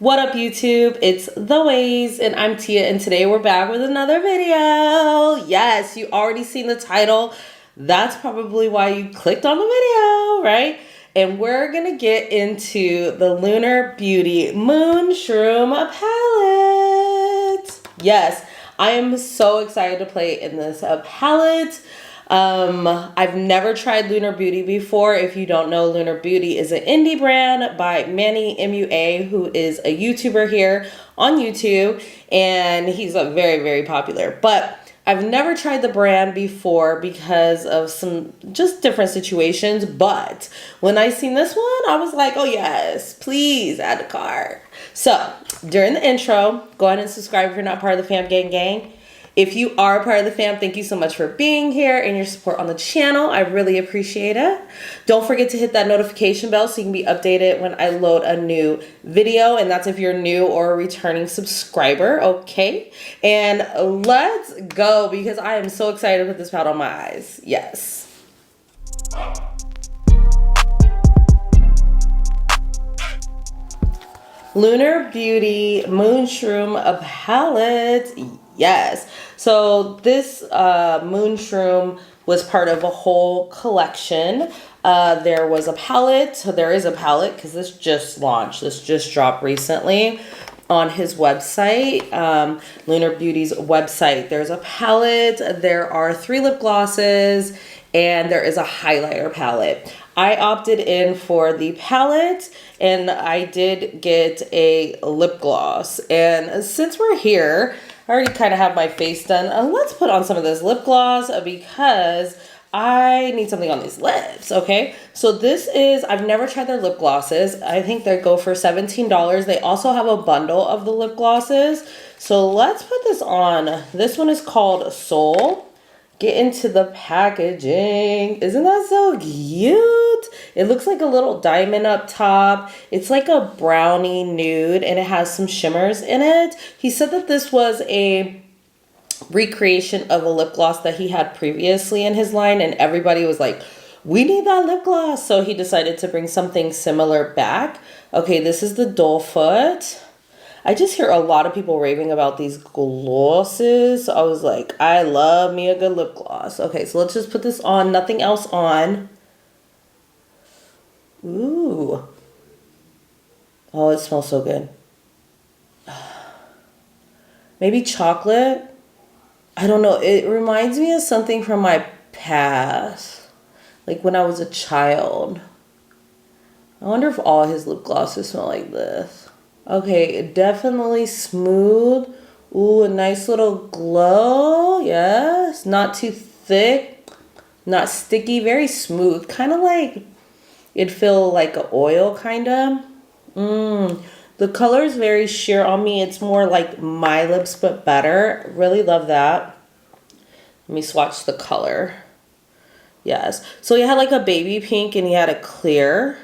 What up YouTube? It's the Ways and I'm Tia, and today we're back with another video. Yes, you already seen the title. That's probably why you clicked on the video, right? And we're gonna get into the Lunar Beauty Moonshroom palette. Yes, I am so excited to play in this palette. I've never tried Lunar Beauty before. If you don't know, Lunar Beauty is an indie brand by Manny MUA, who is a YouTuber here on YouTube, and he's a very popular. But I've never tried the brand before because of some just different situations. But when I seen this one, I was like, oh yes, please add to cart. So during the intro, go ahead and subscribe if you're not part of the fam gang. If you are part of the fam, thank you so much for being here and your support on the channel. I really appreciate it. Don't forget to hit that notification bell so you can be updated when I load a new video. And that's if you're new or a returning subscriber, okay? And let's go because I am so excited to put this powder on my eyes. Yes. Lunar Beauty Moonshroom palette. Yes. So this Moonshroom was part of a whole collection. There was a palette. So there is a palette because this just launched. This just dropped recently on his website, Lunar Beauty's website. There's a palette. There are 3 lip glosses and there is a highlighter palette. I opted in for the palette and I did get a lip gloss. And since we're here, I already kind of have my face done. Let's put on some of this lip gloss because I need something on these lips, okay? So this is, I've never tried their lip glosses. I think they go for $17. They also have a bundle of the lip glosses. So let's put this on. This one is called Soul. Get into the packaging. Isn't that so cute? It looks like a little diamond up top. It's like a brownie nude and it has some shimmers in it. He said that this was a recreation of a lip gloss that he had previously in his line and everybody was like, we need that lip gloss. So he decided to bring something similar back. Okay, this is the Doll Foot. I just hear a lot of people raving about these glosses. So I was like, I love me a good lip gloss. Okay, so let's just put this on. Nothing else on. Ooh. Oh, it smells so good. Maybe chocolate. I don't know. It reminds me of something from my past. Like when I was a child. I wonder if all his lip glosses smell like this. Okay, definitely smooth. Ooh, a nice little glow. Yes, not too thick, not sticky, very smooth. Kind of like, it'd feel like an oil, kind of. The color is very sheer on me. It's more like my lips, but better. Really love that. Let me swatch the color. Yes, so he had like a baby pink and he had a clear.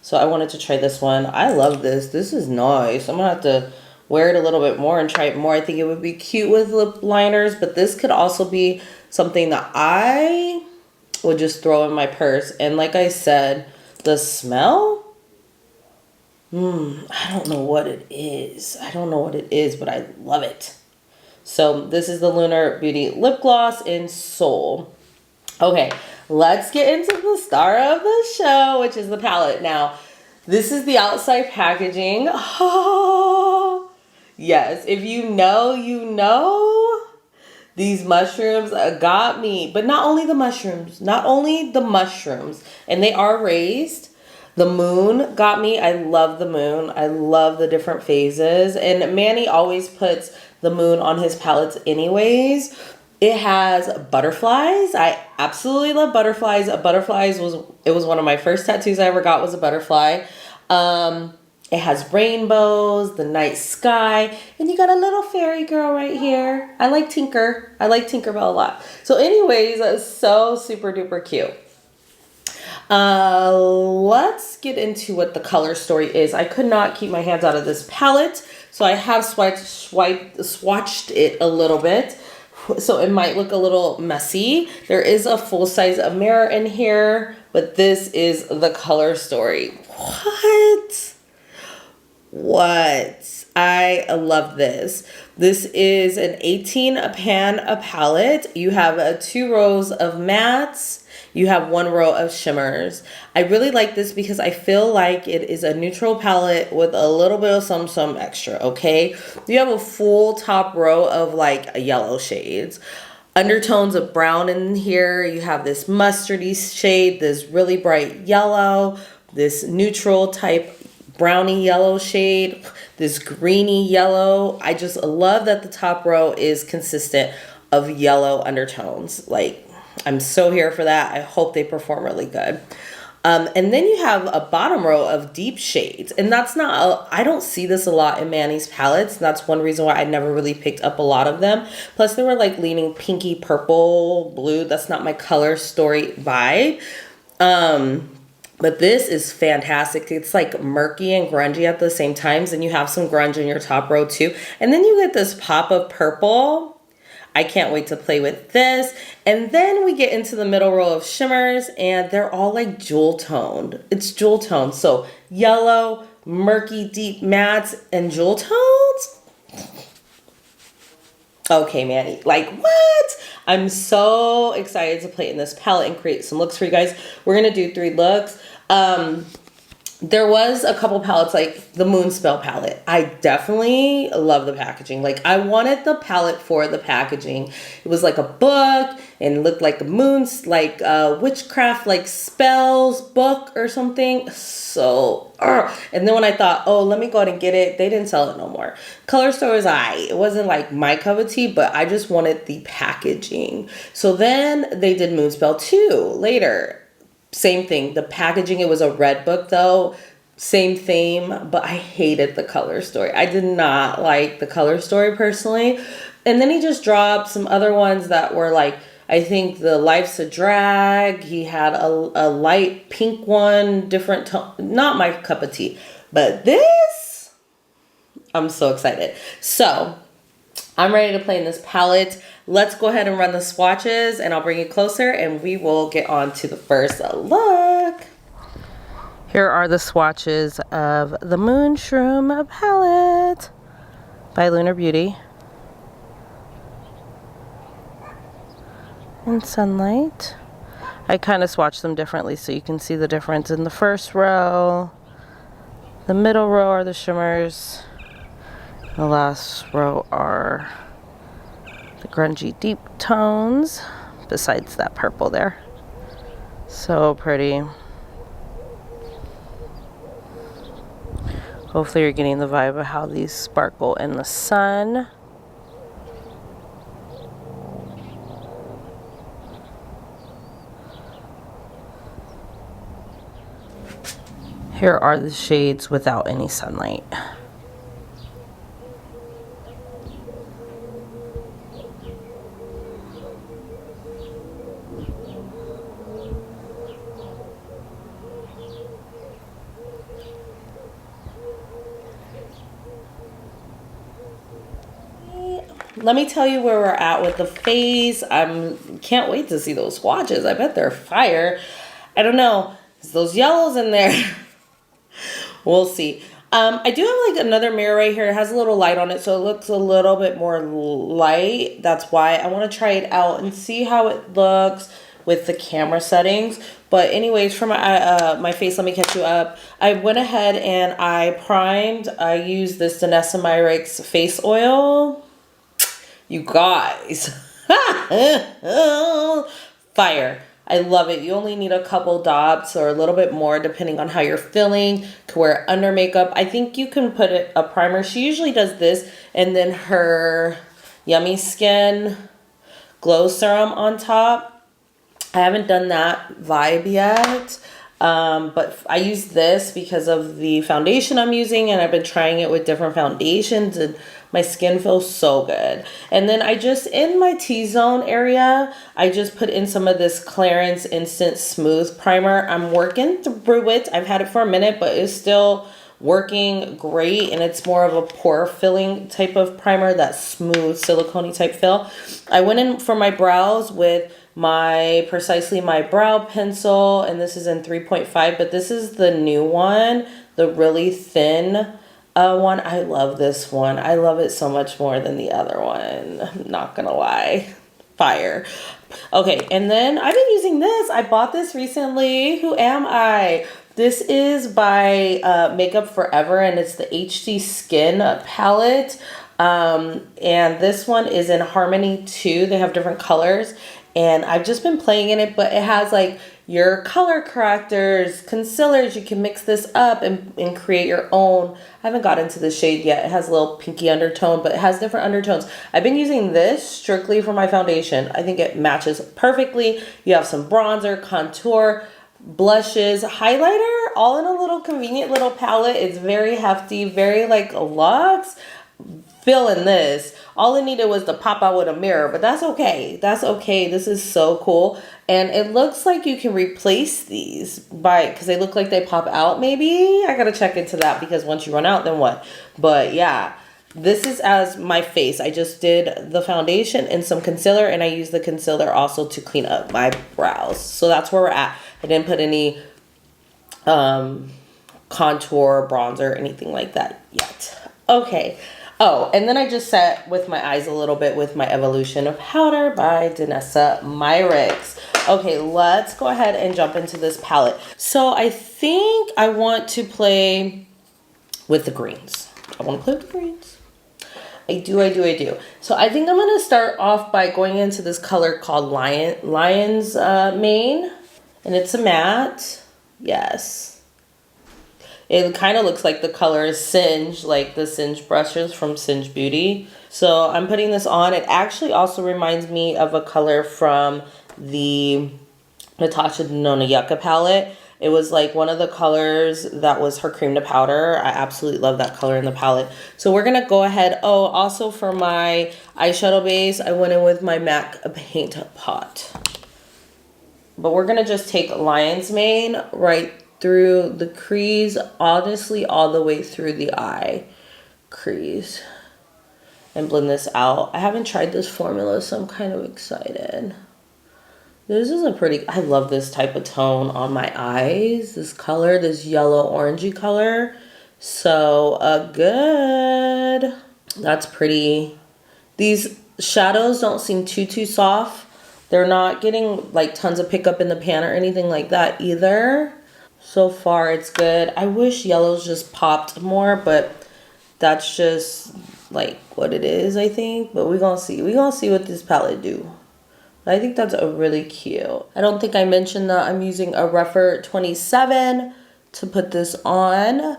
So I wanted to try this one. I love this. This is nice. I'm going to have to wear it a little bit more and try it more. I think it would be cute with lip liners, but this could also be something that I would just throw in my purse. And like I said, the smell, I don't know what it is. I don't know what it is, but I love it. So this is the Lunar Beauty lip gloss in Soul. Okay, let's get into the star of the show, which is the palette. Now, this is the outside packaging. Oh, yes, if you know, you know. These mushrooms got me. But not only the mushrooms, and they are raised. The moon got me. I love the moon. I love the different phases. And Manny always puts the moon on his palettes anyways. It has butterflies. I absolutely love butterflies. Butterflies was one of my first tattoos I ever got was a butterfly. It has rainbows, the night sky, and you got a little fairy girl right here. I like Tinker. I like Tinkerbell a lot. So anyways, so super duper cute. Let's get into what the color story is. I could not keep my hands out of this palette, so I have swatched it a little bit. So it might look a little messy. There is a full-size mirror in here, but this is the color story. What? What? I love this. This is an 18 pan palette. You have 2 rows of mattes. You have 1 row of shimmers. I really like this because I feel like it is a neutral palette with a little bit of some extra, okay? You have a full top row of like yellow shades. Undertones of brown in here. You have this mustardy shade, this really bright yellow, this neutral type brownie yellow shade, this greeny yellow. I just love that the top row is consistent of yellow undertones. Like, I'm so here for that. I hope they perform really good. And then you have a bottom row of deep shades. And that's not, I don't see this a lot in Manny's palettes. That's one reason why I never really picked up a lot of them. Plus they were like leaning pinky purple, blue. That's not my color story vibe. But this is fantastic. It's like murky and grungy at the same times. And you have some grunge in your top row too. And then you get this pop of purple. I can't wait to play with this. And then we get into the middle row of shimmers and they're all like jewel toned. It's jewel toned. So yellow, murky, deep mattes, and jewel tones. Okay, Manny, like what? I'm so excited to play in this palette and create some looks for you guys. We're gonna do 3 looks. There was a couple palettes like the Moonspell palette. I definitely love the packaging. Like I wanted the palette for the packaging. It was like a book and looked like a moon's like witchcraft like spells book or something. So and then when I thought, oh, let me go ahead and get it, they didn't sell it no more. Color store was it wasn't like my cup of tea, but I just wanted the packaging. So then they did Moonspell 2 later. Same thing. The packaging, it was a red book though. Same theme, but I hated the color story. I did not like the color story personally. And then he just dropped some other ones that were like, I think the Life's a Drag. He had a light pink one, different tone. Not my cup of tea. But this, I'm so excited. So I'm ready to play in this palette. Let's go ahead and run the swatches and I'll bring you closer and we will get on to the first look. Here are the swatches of the Moonshroom palette by Lunar Beauty. In sunlight. I kind of swatched them differently so you can see the difference in the first row. The middle row are the shimmers. The last row are the grungy deep tones, besides that purple there. So pretty. Hopefully you're getting the vibe of how these sparkle in the sun. Here are the shades without any sunlight. Let me tell you where we're at with the face. Can't wait to see those swatches. I bet they're fire. I don't know. There's those yellows in there. We'll see. I do have like another mirror right here. It has a little light on it, so it looks a little bit more light. That's why I want to try it out and see how it looks with the camera settings. But anyways, for my face, let me catch you up. I went ahead and I primed. I used this Danessa Myricks face oil. You guys, fire. I love it. You only need a couple dots or a little bit more depending on how you're feeling to wear under makeup. I think you can put a primer. She usually does this and then her Yummy Skin Glow Serum on top. I haven't done that vibe yet. But I use this because of the foundation I'm using and I've been trying it with different foundations and my skin feels so good. And then I just, in my T-zone area, I just put in some of this Clarins Instant Smooth Primer. I'm working through it. I've had it for a minute, but it's still working great. And it's more of a pore filling type of primer, that smooth silicone type fill. I went in for my brows with my Precisely My Brow Pencil, and this is in 3.5, but this is the new one, the really thin one. I love this one. I love it so much more than the other one. I'm not gonna lie. Fire. Okay, and then I've been using this. I bought this recently. Who am I? This is by Makeup Forever, and it's the HD Skin palette. And this one is in Harmony 2. They have different colors, and I've just been playing in it, but it has like your color correctors, concealers. You can mix this up and create your own. I haven't got into the shade yet. It has a little pinky undertone, but it has different undertones. I've been using this strictly for my foundation. I think it matches perfectly. You have some bronzer, contour, blushes, highlighter, all in a little convenient little palette. It's very hefty, very like luxe. Feeling this. All it needed was to pop out with a mirror, but that's okay. That's okay. This is so cool. And it looks like you can replace these because they look like they pop out maybe. I gotta check into that because once you run out, then what? But yeah, this is as my face. I just did the foundation and some concealer, and I used the concealer also to clean up my brows. So that's where we're at. I didn't put any contour, bronzer, anything like that yet. Okay. Oh, and then I just set with my eyes a little bit with my Evolution of Powder by Danessa Myricks. Okay, let's go ahead and jump into this palette. So I think I want to play with the greens. I want to play with the greens. I do. So I think I'm going to start off by going into this color called Lion's Mane. And it's a matte. Yes. It kind of looks like the color is Singe, like the Singe brushes from Singe Beauty. So I'm putting this on. It actually also reminds me of a color from the Natasha Denona Yucca palette. It was like one of the colors that was her cream to powder. I absolutely love that color in the palette. So we're going to go ahead. Oh, also for my eyeshadow base, I went in with my MAC Paint Pot. But we're going to just take Lion's Mane right through the crease, honestly all the way through the eye crease, and blend this out. I haven't tried this formula, so I'm kind of excited. This is a pretty, I love this type of tone on my eyes. This color, this yellow orangey color. So good. That's pretty. These shadows don't seem too soft. They're not getting like tons of pickup in the pan or anything like that either. So far, it's good. I wish yellows just popped more, but that's just like what it is, I think. But we're gonna see. We're gonna see what this palette do. But I think that's a really cute. I don't think I mentioned that I'm using a Rephr 27 to put this on.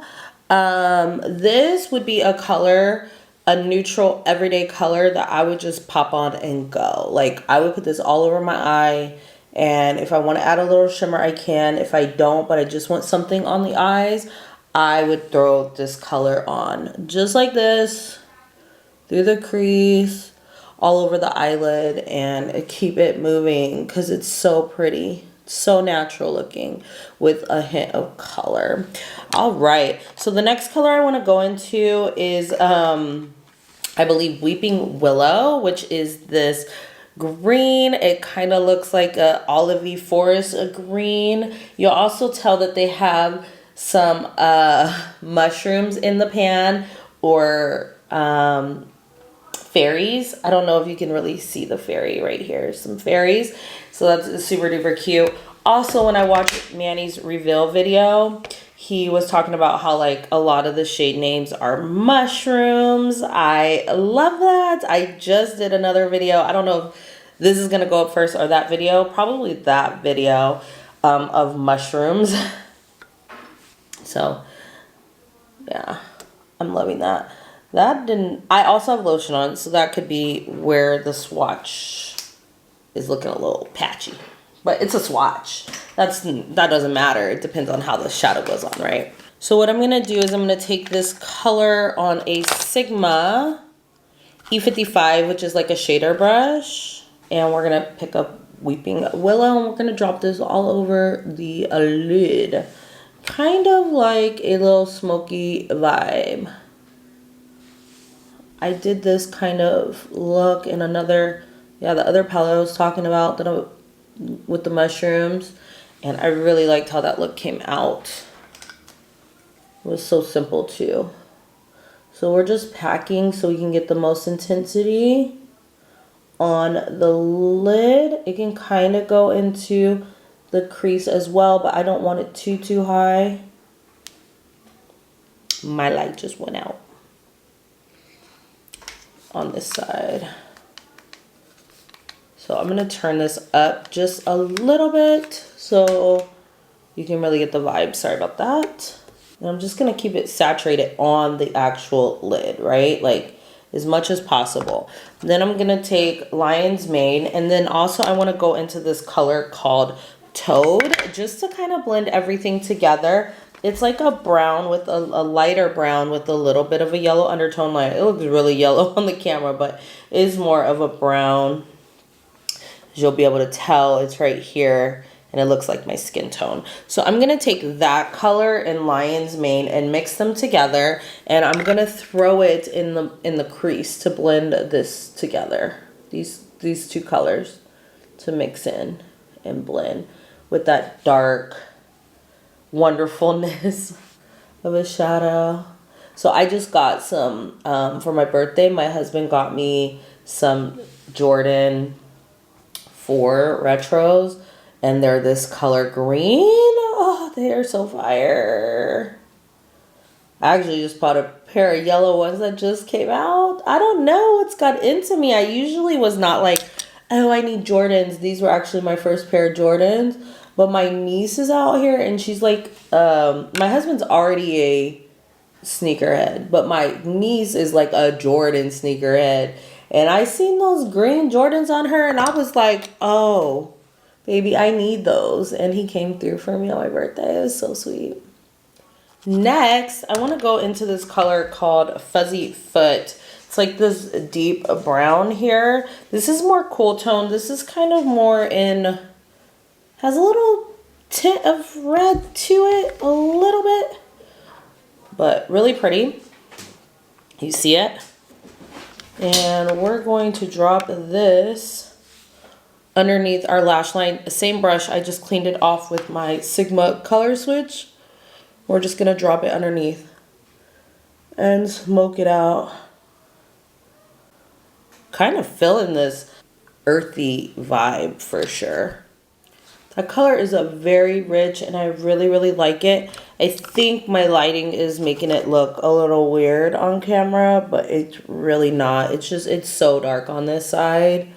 This would be a color, a neutral everyday color that I would just pop on and go. Like I would put this all over my eye. And if I want to add a little shimmer, I can. If I don't, but I just want something on the eyes, I would throw this color on. Just like this, through the crease, all over the eyelid, and keep it moving because it's so pretty. So natural looking with a hint of color. All right. So the next color I want to go into is, I believe, Weeping Willow, which is this green. It kind of looks like a olivey forest green. You'll also tell that they have some mushrooms in the pan, or fairies. I don't know if you can really see the fairy right here. Some fairies. So that's super duper cute. Also, when I watched Manny's reveal video, he was talking about how like a lot of the shade names are mushrooms. I love that. I just did another video. I don't know if this is going to go up first or that video. Probably that video of mushrooms. So, yeah. I'm loving that. That didn't... I also have lotion on, so that could be where the swatch is looking a little patchy. But it's a swatch. That doesn't matter. It depends on how the shadow goes on, right? So what I'm going to do is I'm going to take this color on a Sigma E55, which is like a shader brush. And we're going to pick up Weeping Willow, and we're going to drop this all over the lid. Kind of like a little smoky vibe. I did this kind of look in another, the other palette I was talking about that with the mushrooms. And I really liked how that look came out. It was so simple too. So we're just packing so we can get the most intensity on the lid. It can kind of go into the crease as well, but I don't want it too high. My light just went out on this side. So I'm going to turn this up just a little bit so you can really get the vibe. Sorry about that. And I'm just going to keep it saturated on the actual lid, right? Like as much as possible. Then I'm going to take Lion's Mane, and then also I want to go into this color called Toad just to kind of blend everything together. It's like a brown with a lighter brown with a little bit of a yellow undertone line. It looks really yellow on the camera, but it is more of a brown. You'll be able to tell it's right here, and it looks like my skin tone. So I'm gonna take that color and Lion's Mane and mix them together, and I'm gonna throw it in the crease to blend this together. These two colors to mix in and blend with that dark wonderfulness of a shadow. So I just got some for my birthday. My husband got me some Jordan 4 retros, and they're this color green. Oh, they are so fire. I actually just bought a pair of yellow ones that just came out. I don't know what's got into me. I usually was not like, oh, I need Jordans. These were actually my first pair of Jordans. But my niece is out here, and she's like, my husband's already a sneakerhead, but my niece is like a Jordan sneakerhead. And I seen those green Jordans on her, and I was like, oh, baby, I need those. And he came through for me on my birthday. It was so sweet. Next, I want to go into this color called Fuzzy Foot. It's like this deep brown here. This is more cool tone. This is kind of more in, has a little tint of red to it, a little bit, but really pretty. You see it? And we're going to drop this underneath our lash line. Same brush, I just cleaned it off with my Sigma color switch. We're just gonna drop it underneath and smoke it out. Kind of feeling this earthy vibe for sure. That color is a very rich, and I really like it. I think my lighting is making it look a little weird on camera, but it's really not. It's just, it's so dark on this side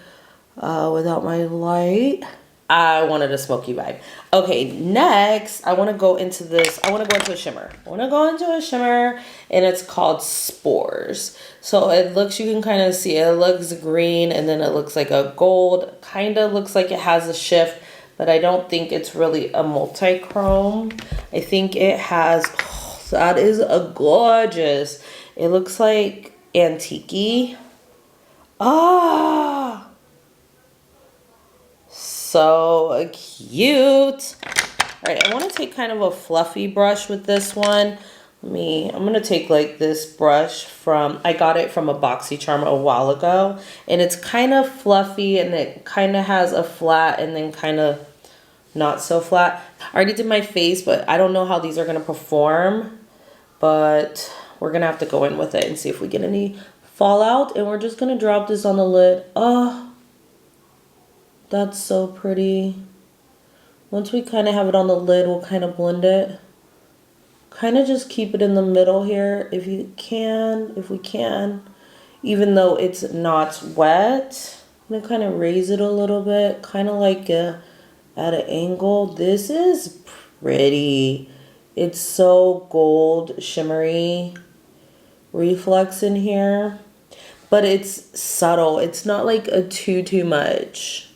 without my light. I wanted a smoky vibe. Okay, next, I want to go into this. I want to go into a shimmer. And it's called Spores. So it looks, you can kind of see it looks green, and then it looks like a gold. Kind of looks like it has a shift, but I don't think it's really a multi-chrome. I think it has, oh, that is a gorgeous. It looks like antique-y. Ah, so cute. All right, I want to take kind of a fluffy brush with this one. I'm going to take like this brush from, I got it from a BoxyCharm a while ago, and it's kind of fluffy, and it kind of has a flat and then kind of not so flat. I already did my face, but I don't know how these are going to perform, but we're going to have to go in with it and see if we get any fallout. And we're just going to drop this on the lid. Oh, that's so pretty. Once we kind of have it on the lid, we'll kind of blend it. Kind of just keep it in the middle here if you can, if we can, even though it's not wet. I'm gonna kind of raise it a little bit, kind of like at an angle. This is pretty. It's so gold shimmery reflex in here, but it's subtle. It's not like a too much.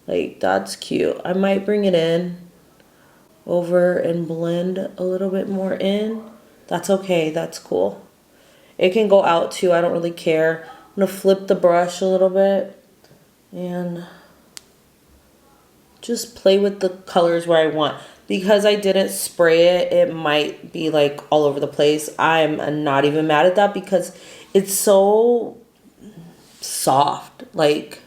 Like, that's cute. I might bring it in over and blend a little bit more in. That's okay, that's cool. It can go out too, I don't really care. I'm gonna flip the brush a little bit and just play with the colors where I want. Because I didn't spray it, it might be like all over the place. I'm not even mad at that because it's so soft. Like,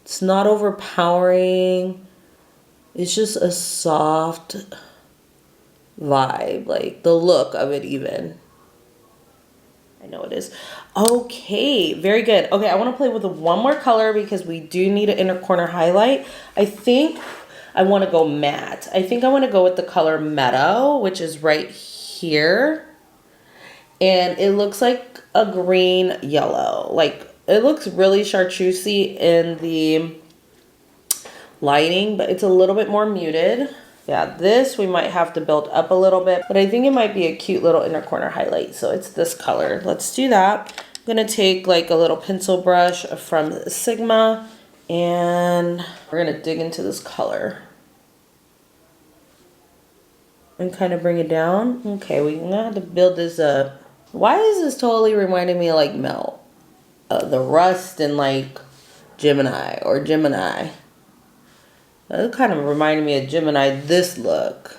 it's not overpowering. It's just a soft vibe, like the look of it even. I know it is. Okay, very good. Okay, I want to play with one more color because we do need an inner corner highlight. I think I want to go matte. I think I want to go with the color Meadow, which is right here. And it looks like a green yellow. Like, it looks really chartreusey in the lighting, but it's a little bit more muted. Yeah, this we might have to build up a little bit, but I think it might be a cute little inner corner highlight. So it's this color. Let's do that. I'm gonna take like a little pencil brush from Sigma and we're gonna dig into this color and kind of bring it down. Okay, we're gonna have to build this up. Why is this totally reminding me of like Melt? The Rust and like Gemini or Gemini. That kind of reminded me of Gemini, this look.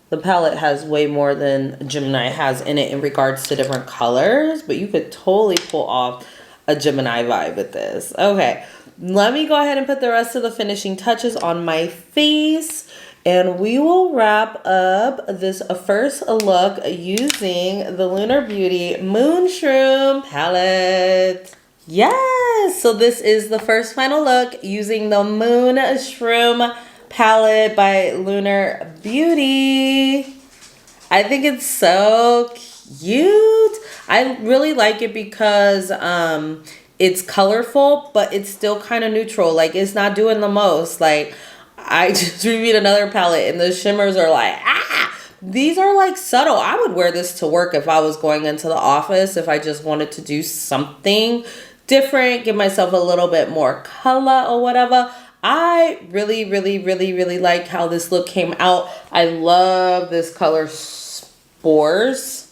The palette has way more than Gemini has in it in regards to different colors, but you could totally pull off a Gemini vibe with this. Okay, let me go ahead and put the rest of the finishing touches on my face, and we will wrap up this first look using the Lunar Beauty Moonshroom palette. Yes, so this is the first final look using the Moonshroom palette by Lunar Beauty. I think it's so cute. I really like it because it's colorful, but it's still kind of neutral. Like, it's not doing the most. Like, I just reviewed another palette and the shimmers are like, these are like subtle. I would wear this to work if I was going into the office, if I just wanted to do something different, give myself a little bit more color or whatever. I really, really, really, really like how this look came out. I love this color Spores,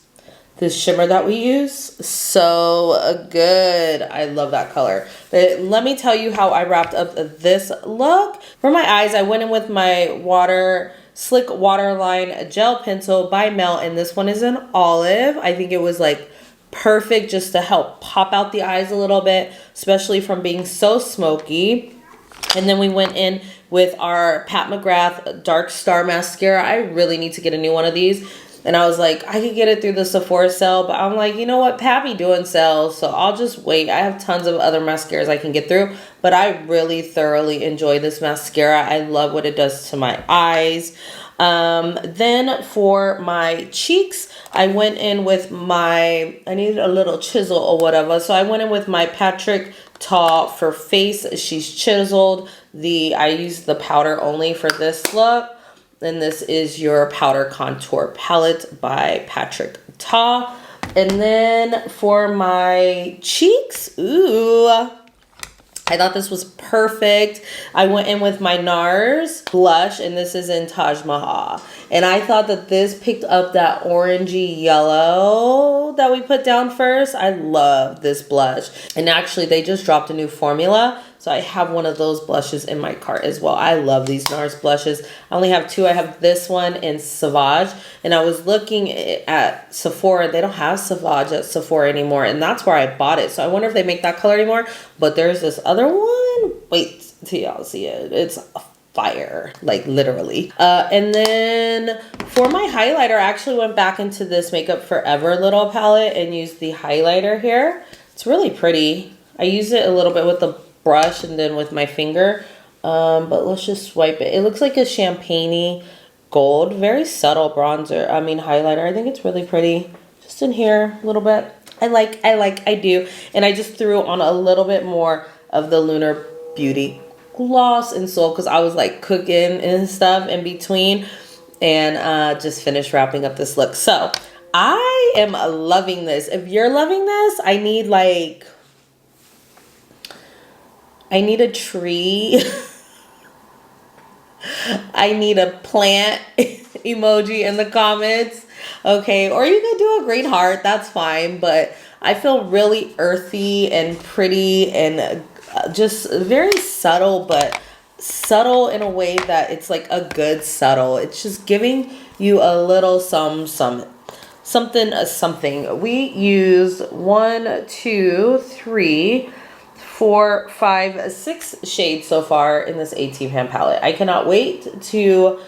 this shimmer that we use. So good. I love that color. But let me tell you how I wrapped up this look. For my eyes, I went in with my Slick Waterline Gel Pencil by Melt, and this one is an olive. I think it was like perfect just to help pop out the eyes a little bit, especially from being so smoky. And then we went in with our Pat McGrath Dark Star Mascara. I really need to get a new one of these. And I was like, I could get it through the Sephora sale, but I'm like, you know what? Pat be doing sales, so I'll just wait. I have tons of other mascaras I can get through, but I really thoroughly enjoy this mascara. I love what it does to my eyes. Then for my cheeks, I went in with I needed a little chisel or whatever. So I went in with my Patrick Ta for face. She's chiseled. I used the powder only for this look. And this is your powder contour palette by Patrick Ta. And then for my cheeks, I thought this was perfect. I went in with my NARS blush, and this is in Taj Mahal. And I thought that this picked up that orangey yellow that we put down first. I love this blush. And actually, they just dropped a new formula, so I have one of those blushes in my cart as well. I love these NARS blushes. I only have two. I have this one in Sauvage. And I was looking at Sephora. They don't have Sauvage at Sephora anymore. And that's where I bought it. So I wonder if they make that color anymore. But there's this other one. Wait till y'all see it. It's fire. Like, literally. And then for my highlighter, I actually went back into this Makeup Forever little palette and used the highlighter here. It's really pretty. I used it a little bit with the brush and then with my finger, but let's just swipe it. It looks like a champagne-y gold, very subtle highlighter. I think it's really pretty. Just in here a little bit. I do. And I just threw on a little bit more of the Lunar Beauty gloss and soul because I was like cooking and stuff in between, and just finished wrapping up this look. So I am loving this. If you're loving this, I need a tree. I need a plant emoji in the comments. Okay, or you could do a green heart. That's fine. But I feel really earthy and pretty and just very subtle, but subtle in a way that it's like a good subtle. It's just giving you a little something. We use 1, 2, 3, 4, 5, 6 shades so far in this 18 pan palette. I cannot wait to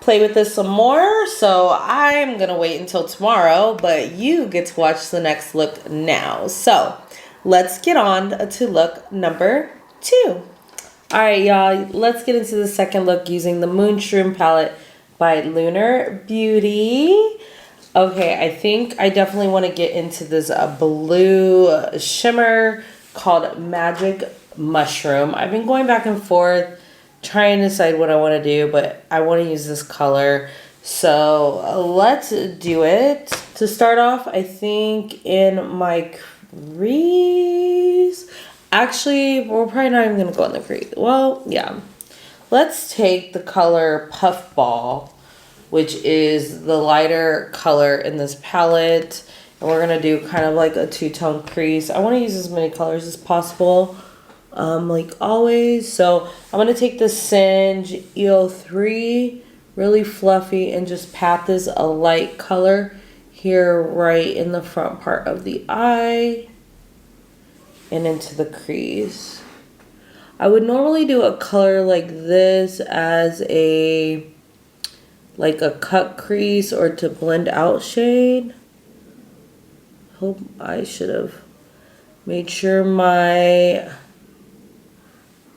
play with this some more, so I'm gonna wait until tomorrow, but you get to watch the next look now. So let's get on to look number 2. All right, y'all, let's get into the second look using the Moonshroom palette by Lunar Beauty. Okay, I think I definitely want to get into this blue shimmer called Magic Mushroom. I've been going back and forth trying to decide what I want to do, but I want to use this color. So let's do it. To start off, I think in my crease. Actually, we're probably not even going to go in the crease. Well, yeah. Let's take the color Puffball, which is the lighter color in this palette. And we're going to do kind of like a two-tone crease. I want to use as many colors as possible, like always. So I'm going to take the Singe EO3, really fluffy, and just pat this a light color here right in the front part of the eye and into the crease. I would normally do a color like this as a cut crease or to blend out shade. Hope I should have made sure my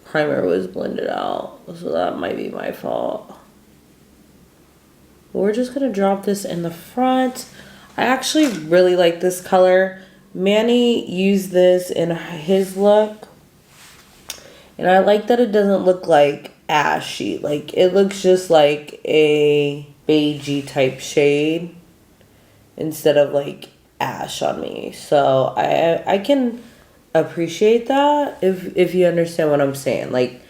primer was blended out, so that might be my fault. But we're just gonna drop this in the front. I actually really like this color. Manny used this in his look, and I like that it doesn't look like ashy. Like, it looks just like a beigey type shade instead of like ash on me. So I can appreciate that if you understand what I'm saying. Like,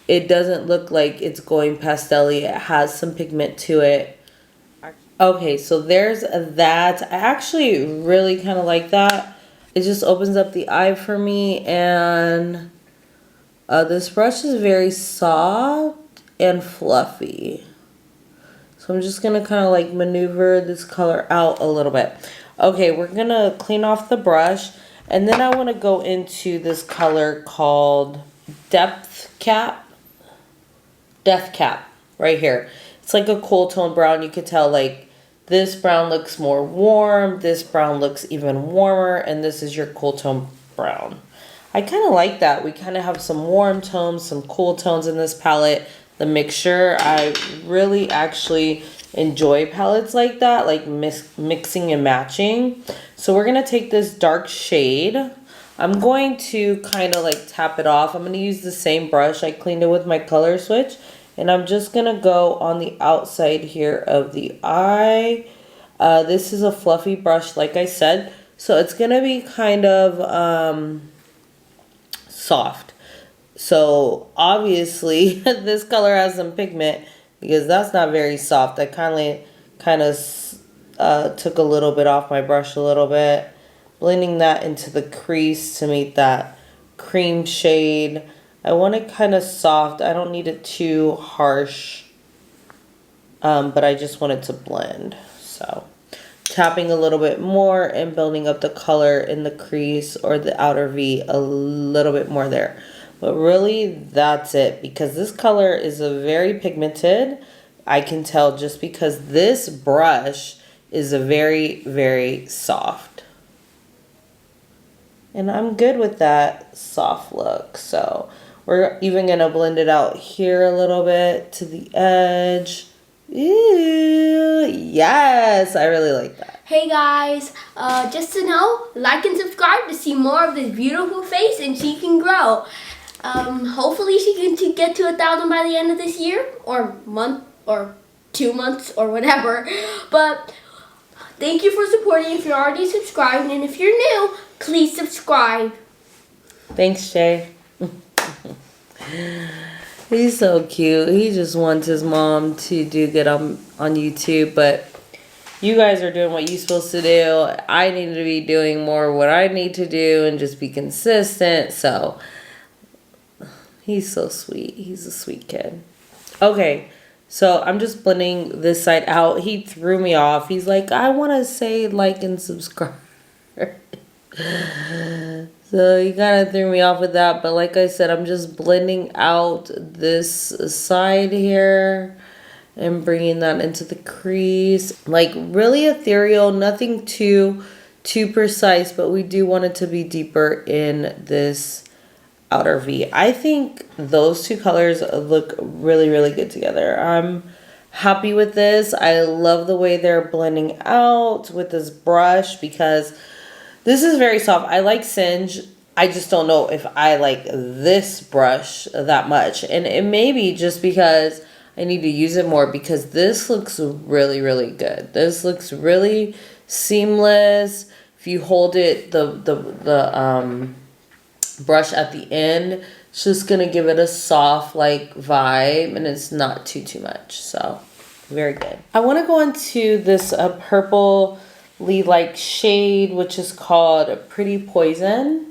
it doesn't look like it's going pastel-y. It has some pigment to it. Okay, so there's that. I actually really kind of like that. It just opens up the eye for me, and this brush is very soft and fluffy. So I'm just going to kind of like maneuver this color out a little bit. Okay, we're going to clean off the brush, and then I want to go into this color called Death Cap right here. It's like a cool tone brown. You could tell like this brown looks more warm, this brown looks even warmer, and this is your cool tone brown. I kind of like that. We kind of have some warm tones, some cool tones in this palette. The mixture, I really actually enjoy palettes like that, like mixing and matching. So we're going to take this dark shade. I'm going to kind of like tap it off. I'm going to use the same brush. I cleaned it with my color switch. And I'm just going to go on the outside here of the eye. This is a fluffy brush, like I said. So it's going to be kind of soft. So obviously this color has some pigment because that's not very soft. I kind of took a little bit off my brush a little bit. Blending that into the crease to meet that cream shade. I want it kind of soft. I don't need it too harsh, but I just want it to blend. So tapping a little bit more and building up the color in the crease or the outer V a little bit more there. But really, that's it, because this color is a very pigmented. I can tell just because this brush is a very, very soft. And I'm good with that soft look. So we're even going to blend it out here a little bit to the edge. Ew, yes, I really like that. Hey guys, just to know, like and subscribe to see more of this beautiful face, and she can grow. Hopefully she can get to 1,000 by the end of this year, or month, or 2 months, or whatever. But thank you for supporting if you're already subscribed, and if you're new, please subscribe. Thanks, Jay. He's so cute. He just wants his mom to do good on YouTube, but you guys are doing what you're supposed to do. I need to be doing more what I need to do and just be consistent. So he's so sweet. He's a sweet kid. Okay, so I'm just blending this side out. He threw me off. He's like, I want to say like and subscribe. So he kind of threw me off with that. But like I said, I'm just blending out this side here and bringing that into the crease. Like really ethereal, nothing too precise, but we do want it to be deeper in this outer V. I think those two colors look really, really good together. I'm happy with this. I love the way they're blending out with this brush because this is very soft. I like Singe. I just don't know if I like this brush that much. And it may be just because I need to use it more because this looks really, really good. This looks really seamless. If you hold it, the brush at the end, it's just gonna give it a soft like vibe, and it's not too much. So very good. I want to go into this purpley like shade, which is called Pretty Poison.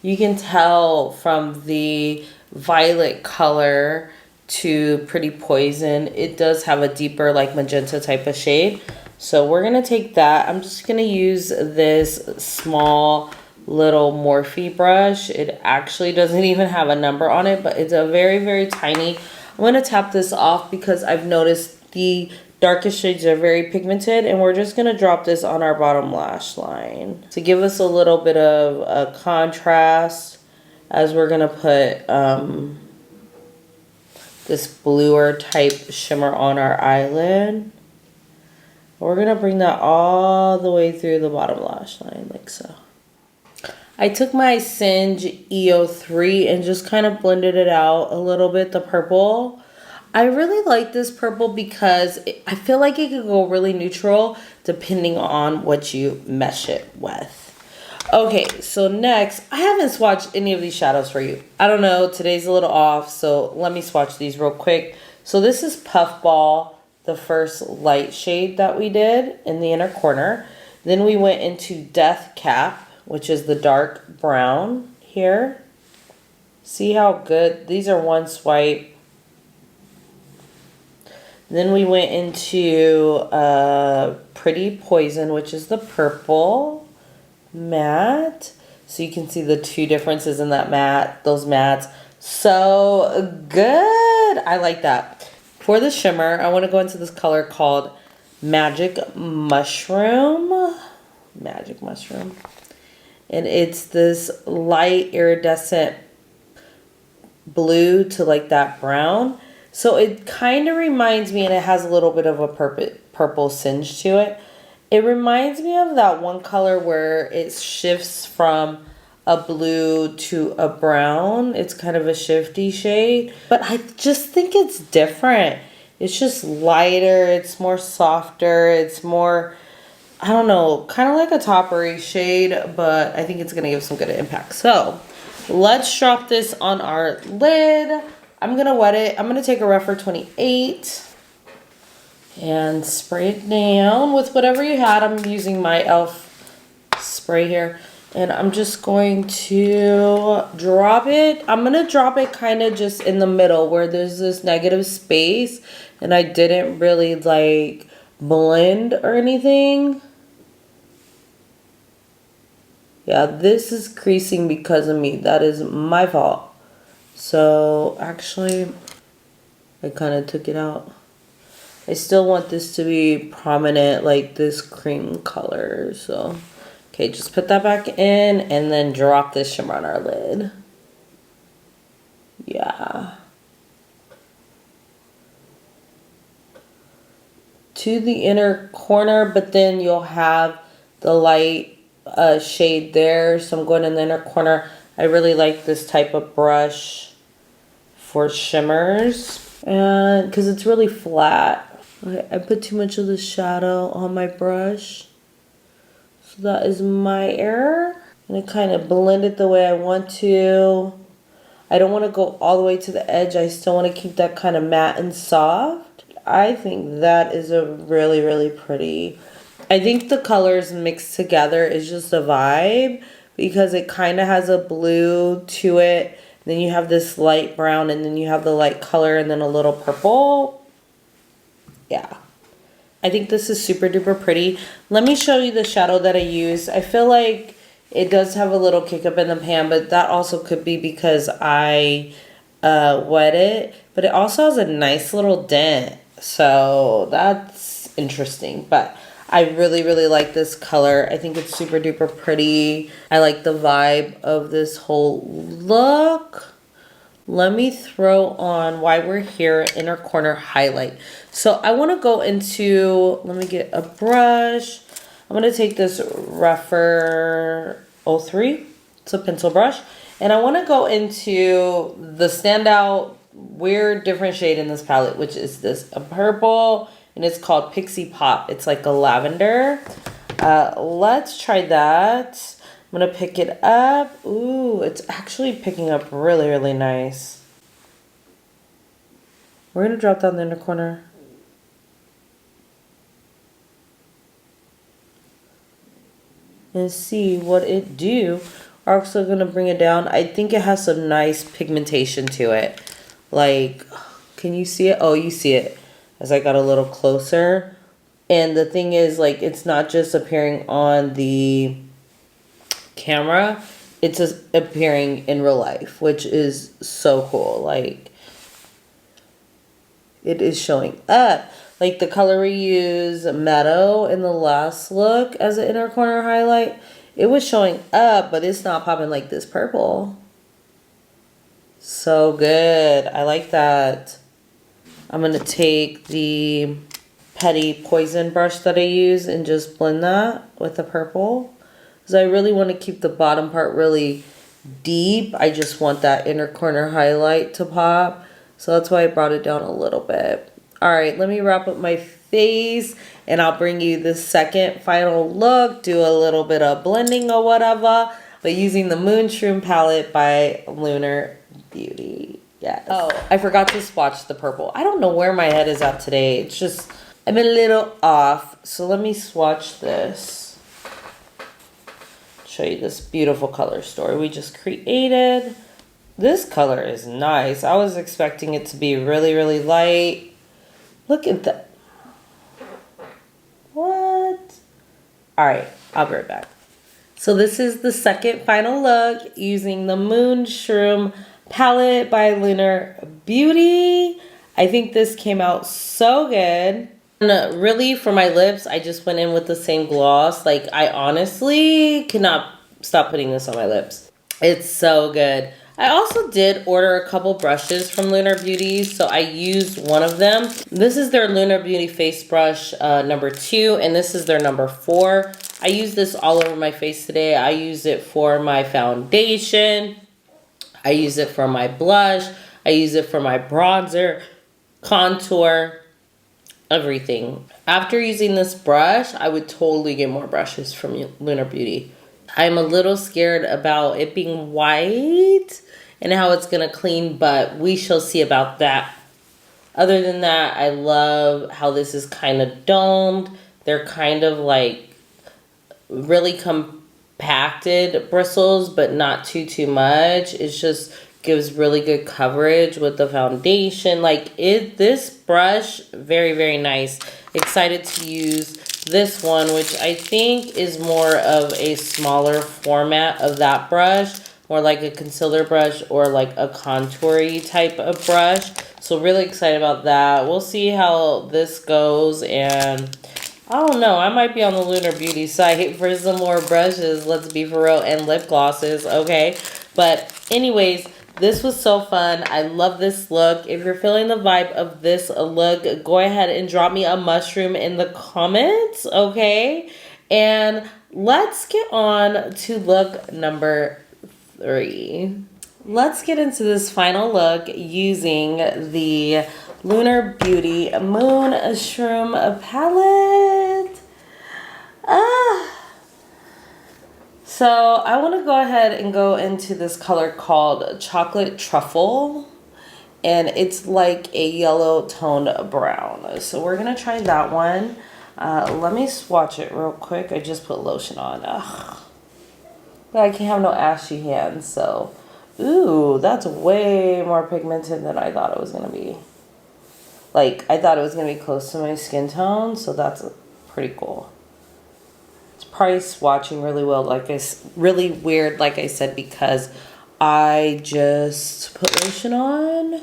You can tell from the violet color to Pretty Poison, it does have a deeper like magenta type of shade. So we're gonna take that. I'm just gonna use this small little Morphe brush. It actually doesn't even have a number on it, but it's a very, very tiny. I'm gonna tap this off because I've noticed the darkest shades are very pigmented, and we're just gonna drop this on our bottom lash line to give us a little bit of a contrast as we're gonna put this bluer type shimmer on our eyelid. We're gonna bring that all the way through the bottom lash line like so. I took my Singe EO3 and just kind of blended it out a little bit, the purple. I really like this purple because I feel like it could go really neutral depending on what you mesh it with. Okay, so next, I haven't swatched any of these shadows for you. I don't know, today's a little off, so let me swatch these real quick. So this is Puffball, the first light shade that we did in the inner corner. Then we went into Death Cap, which is the dark brown here. See how good, these are one swipe. Then we went into Pretty Poison, which is the purple matte. So you can see the two differences in that matte, those mattes. So good. I like that. For the shimmer, I want to go into this color called Magic Mushroom. Magic Mushroom. And it's this light iridescent blue to like that brown. So it kind of reminds me, and it has a little bit of a purple singe to it. It reminds me of that one color where it shifts from a blue to a brown. It's kind of a shifty shade, but I just think it's different. It's just lighter. It's more softer. It's more, I don't know, kind of like a toppery shade, but I think it's going to give some good impact. So let's drop this on our lid. I'm going to wet it. I'm going to take a Rephr 28 and spray it down with whatever you had. I'm using my e.l.f. spray here. And I'm just going to drop it. I'm going to drop it kind of just in the middle where there's this negative space. And I didn't really like blend or anything. Yeah, this is creasing because of me. That is my fault. So actually, I kind of took it out. I still want this to be prominent, like this cream color. So, okay, just put that back in and then drop this shimmer on our lid. Yeah. To the inner corner, but then you'll have the light shade there. So I'm going in the inner corner. I really like this type of brush for shimmers, and because it's really flat. I put too much of the shadow on my brush, so that is my error. And I kind of blend it the way I want to. I don't want to go all the way to the edge. I still want to keep that kind of matte and soft. I think that is a really, really pretty. I think the colors mixed together is just a vibe because it kind of has a blue to it. Then you have this light brown, and then you have the light color, and then a little purple. Yeah. I think this is super duper pretty. Let me show you the shadow that I used. I feel like it does have a little kick up in the pan, but that also could be because I wet it. But it also has a nice little dent. So that's interesting, but I really, really like this color. I think it's super duper pretty. I like the vibe of this whole look. Let me throw on, while we're here, inner corner highlight. So I want to go into, let me get a brush. I'm going to take this Rougher 03. It's a pencil brush. And I want to go into the standout weird different shade in this palette, which is this a purple, and it's called Pixie Pop. It's like a lavender. Let's try that. I'm gonna pick it up. Ooh, it's actually picking up really, really nice. We're gonna drop down the inner corner. And see what it do. We're also gonna bring it down. I think it has some nice pigmentation to it. Like, can you see it? Oh, you see it as I got a little closer. And the thing is, like, it's not just appearing on the camera, it's just appearing in real life, which is so cool. Like, it is showing up. Like the color we use, Meadow, in the last look as an inner corner highlight, it was showing up, but it's not popping like this purple. So good. I like that. I'm going to take the Petty Poison brush that I use and just blend that with the purple. Because I really want to keep the bottom part really deep. I just want that inner corner highlight to pop. So that's why I brought it down a little bit. All right, let me wrap up my face and I'll bring you the second final look. Do a little bit of blending or whatever. But using the Moonshroom palette by Lunar Beauty. Yes. Oh, I forgot to swatch the purple. I don't know where my head is at today. It's just, I'm a little off. So let me swatch this. Show you this beautiful color story we just created. This color is nice. I was expecting it to be really, really light. Look at that. What? All right, I'll be right back. So this is the second final look using the Moonshroom palette by Lunar Beauty. I think this came out so good. And really, for my lips, I just went in with the same gloss. Like, I honestly cannot stop putting this on my lips. It's so good. I also did order a couple brushes from Lunar Beauty, so I used one of them. This is their Lunar Beauty face brush number 2, and this is their number 4. I use this all over my face today. I use it for my foundation. I use it for my blush. I use it for my bronzer, contour, everything. After using this brush, I would totally get more brushes from Lunar Beauty. I'm a little scared about it being white and how it's going to clean, but we shall see about that. Other than that, I love how this is kind of domed. They're kind of like really compacted bristles, but not too much. It just gives really good coverage with the foundation. Like this brush, very, very nice. Excited to use this one, which I think is more of a smaller format of that brush, more like a concealer brush or like a contoury type of brush. So really excited about that. We'll see how this goes, and I don't know, I might be on the Lunar Beauty site for some more brushes, let's be for real, and lip glosses, okay? But anyways, this was so fun. I love this look. If you're feeling the vibe of this look, go ahead and drop me a mushroom in the comments, okay? And let's get on to look number 3. Let's get into this final look using the Lunar Beauty Moonshroom palette. So I want to go ahead and go into this color called Chocolate Truffle, and it's like a yellow toned brown. So we're going to try that one. Let me swatch it real quick. I just put lotion on. But I can't have no ashy hands, so. Ooh, that's way more pigmented than I thought it was going to be. Like, I thought it was going to be close to my skin tone, so that's pretty cool. Probably swatching really well, like it's really weird, like I said, because I just put lotion on.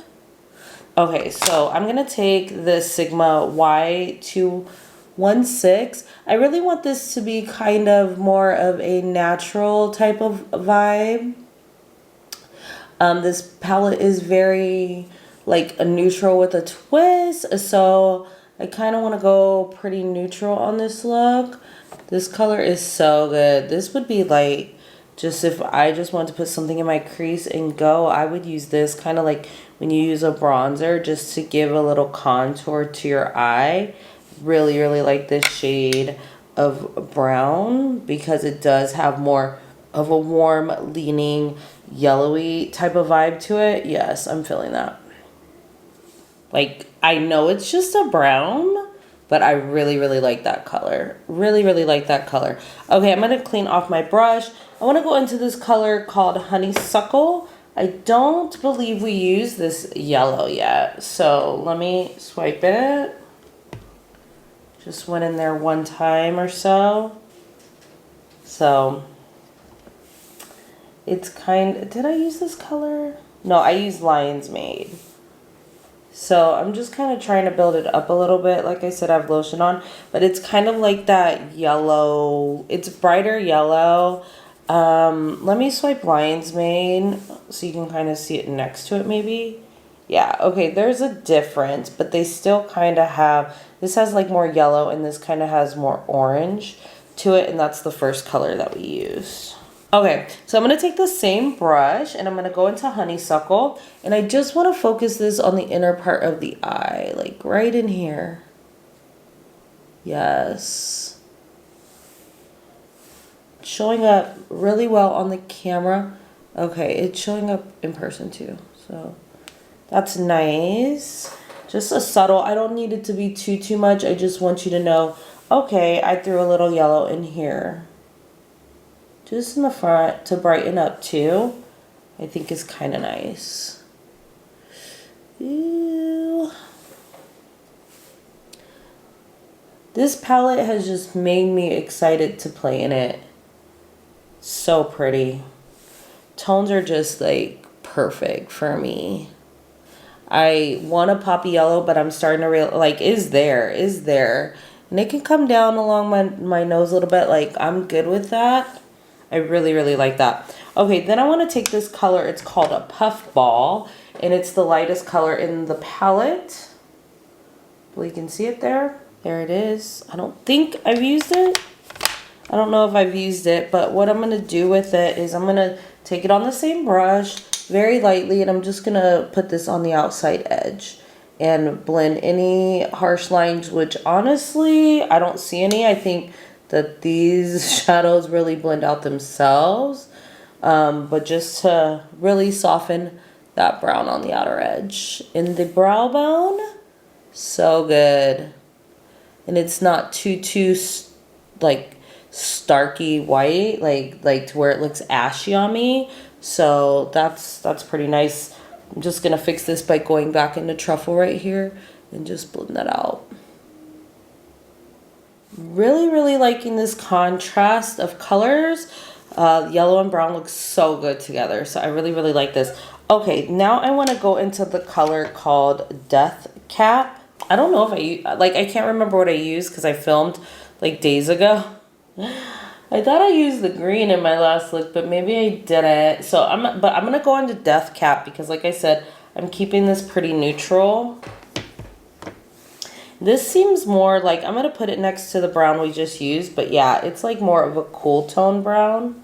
Okay, so I'm gonna take this Sigma Y216. I really want this to be kind of more of a natural type of vibe. This palette is very like a neutral with a twist, so I kind of want to go pretty neutral on this look. This color is so good. This would be like, just if I just want to put something in my crease and go, I would use this kind of like when you use a bronzer just to give a little contour to your eye. Really, really like this shade of brown because it does have more of a warm leaning yellowy type of vibe to it. Yes, I'm feeling that. Like, I know it's just a brown, but I really, really like that color. Really, really like that color. Okay, I'm going to clean off my brush. I want to go into this color called Honeysuckle. I don't believe we used this yellow yet. So let me swipe it. Just went in there one time or so. So it's did I use this color? No, I used Lion's Mane. So I'm just kind of trying to build it up a little bit. Like I said, I have lotion on, but it's kind of like that yellow. It's brighter yellow. Let me swipe Lion's Mane so you can kind of see it next to it maybe. Yeah, okay, there's a difference, but they still kind of have, this has like more yellow and this kind of has more orange to it, and that's the first color that we use. Okay, so I'm going to take the same brush and I'm going to go into Honeysuckle, and I just want to focus this on the inner part of the eye, like right in here. Yes. Showing up really well on the camera. Okay, it's showing up in person too, so that's nice. Just a subtle, I don't need it to be too much. I just want you to know, okay, I threw a little yellow in here. Just in the front to brighten up too, I think is kind of nice. Ew. This palette has just made me excited to play in it. So pretty. Tones are just like perfect for me. I want a poppy yellow, but I'm starting to realize, like, is there. And it can come down along my nose a little bit. Like, I'm good with that. I really, really like that. Okay, then I want to take this color. It's called a Puff Ball, and it's the lightest color in the palette. Well, you can see it there. There it is. I don't think I've used it. I don't know if I've used it, but what I'm going to do with it is I'm going to take it on the same brush very lightly, and I'm just going to put this on the outside edge and blend any harsh lines, which honestly, I don't see any. I think that these shadows really blend out themselves, but just to really soften that brown on the outer edge. In the brow bone, so good. And it's not too like starky white, like to where it looks ashy on me. So that's pretty nice. I'm just gonna fix this by going back into Truffle right here and just blend that out. Really, really liking this contrast of colors. Yellow and brown look so good together. So I really, really like this. Okay, now I want to go into the color called Death Cap. I don't know if I can't remember what I used because I filmed like days ago. I thought I used the green in my last look, but maybe I didn't. So I'm gonna go into Death Cap because, like I said, I'm keeping this pretty neutral. This seems more like, I'm gonna put it next to the brown we just used, but yeah, it's like more of a cool tone brown.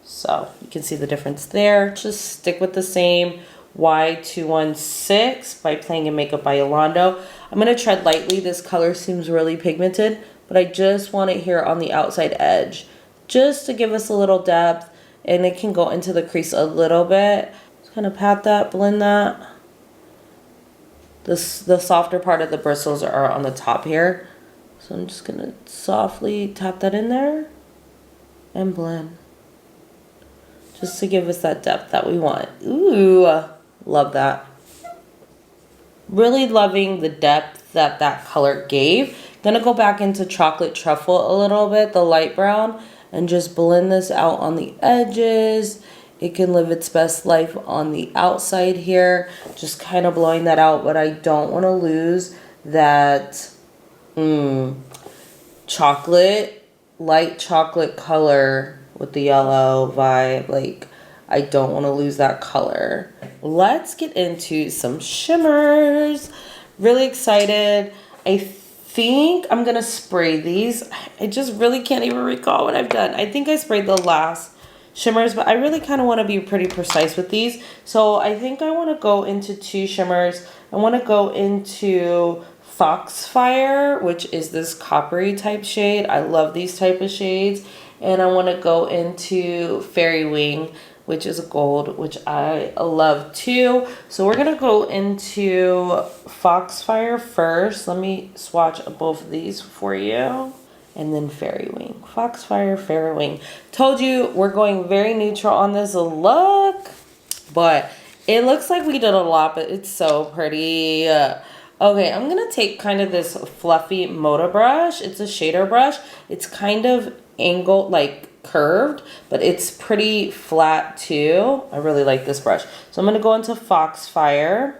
So you can see the difference there. Just stick with the same Y216 by Playing in Makeup by Yolando. I'm gonna tread lightly. This color seems really pigmented, but I just want it here on the outside edge, just to give us a little depth, and it can go into the crease a little bit. Just kind of pat that, blend that. The softer part of the bristles are on the top here. So I'm just going to softly tap that in there and blend. Just to give us that depth that we want. Ooh, love that. Really loving the depth that that color gave. Gonna go back into Chocolate Truffle a little bit, the light brown, and just blend this out on the edges it can live its best life on the outside here. Just kind of blowing that out, but I don't want to lose that chocolate, light chocolate color with the yellow vibe. Like, I don't want to lose that color. Let's get into some shimmers. Really excited. I think I'm gonna spray these. I just really can't even recall what I've done. I think I sprayed the last shimmers, but I really kind of want to be pretty precise with these. So I think I want to go into 2 shimmers. I want to go into Foxfire, which is this coppery type shade. I love these type of shades. And I want to go into Fairy Wing, which is a gold, which I love too. So we're gonna go into Foxfire first. Let me swatch both of these for you. And then Fairy Wing. Foxfire, Fairy Wing. Told you we're going very neutral on this look. But it looks like we did a lot, but it's so pretty. Okay, I'm gonna take kind of this fluffy Moda brush. It's a shader brush. It's kind of angled, like curved, but it's pretty flat too. I really like this brush. So I'm gonna go into Foxfire,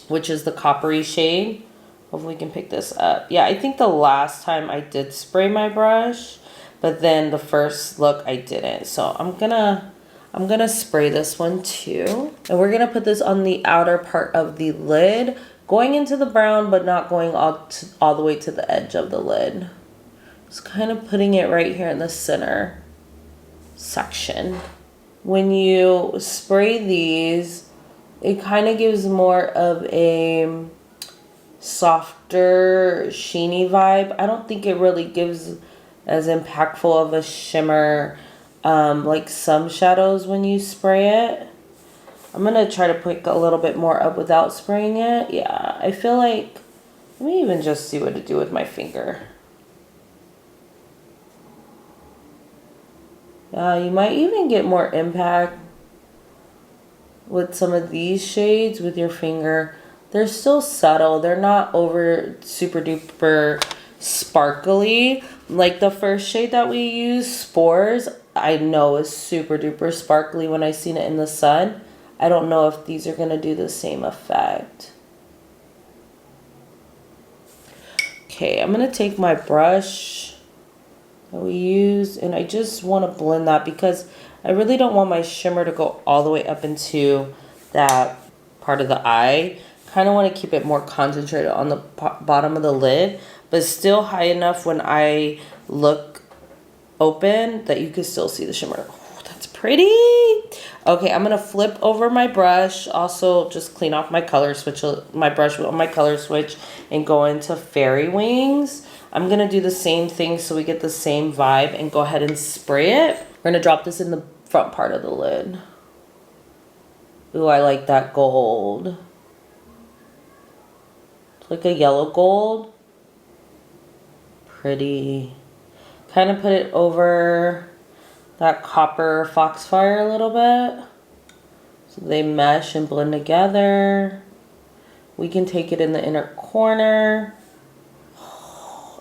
which is the coppery shade. Hopefully we can pick this up. Yeah, I think the last time I did spray my brush, but then the first look I didn't. So I'm gonna spray this one too. And we're gonna put this on the outer part of the lid, going into the brown, but not going all the way to the edge of the lid. Just kind of putting it right here in the center section. When you spray these, it kind of gives more of a softer, sheeny vibe. I don't think it really gives as impactful of a shimmer like some shadows when you spray it. I'm gonna try to pick a little bit more up without spraying it. Yeah, I feel like, let me even just see what to do with my finger. You might even get more impact with some of these shades with your finger. They're still subtle. They're not over super duper sparkly. Like the first shade that we used, Spores, I know is super duper sparkly when I seen it in the sun. I don't know if these are gonna do the same effect. Okay, I'm gonna take my brush that we use, and I just want to blend that because I really don't want my shimmer to go all the way up into that part of the eye. Kind of want to keep it more concentrated on the bottom of the lid, but still high enough when I look open that you can still see the shimmer. Oh, that's pretty. Okay, I'm gonna flip over my brush, also just clean off my color switch, my brush with my color switch, and go into Fairy Wings. I'm gonna do the same thing so we get the same vibe and go ahead and spray it. We're gonna drop this in the front part of the lid. Ooh, I like that gold. It's like a yellow gold. Pretty. Kind of put it over that copper Foxfire a little bit, so they mesh and blend together. We can take it in the inner corner.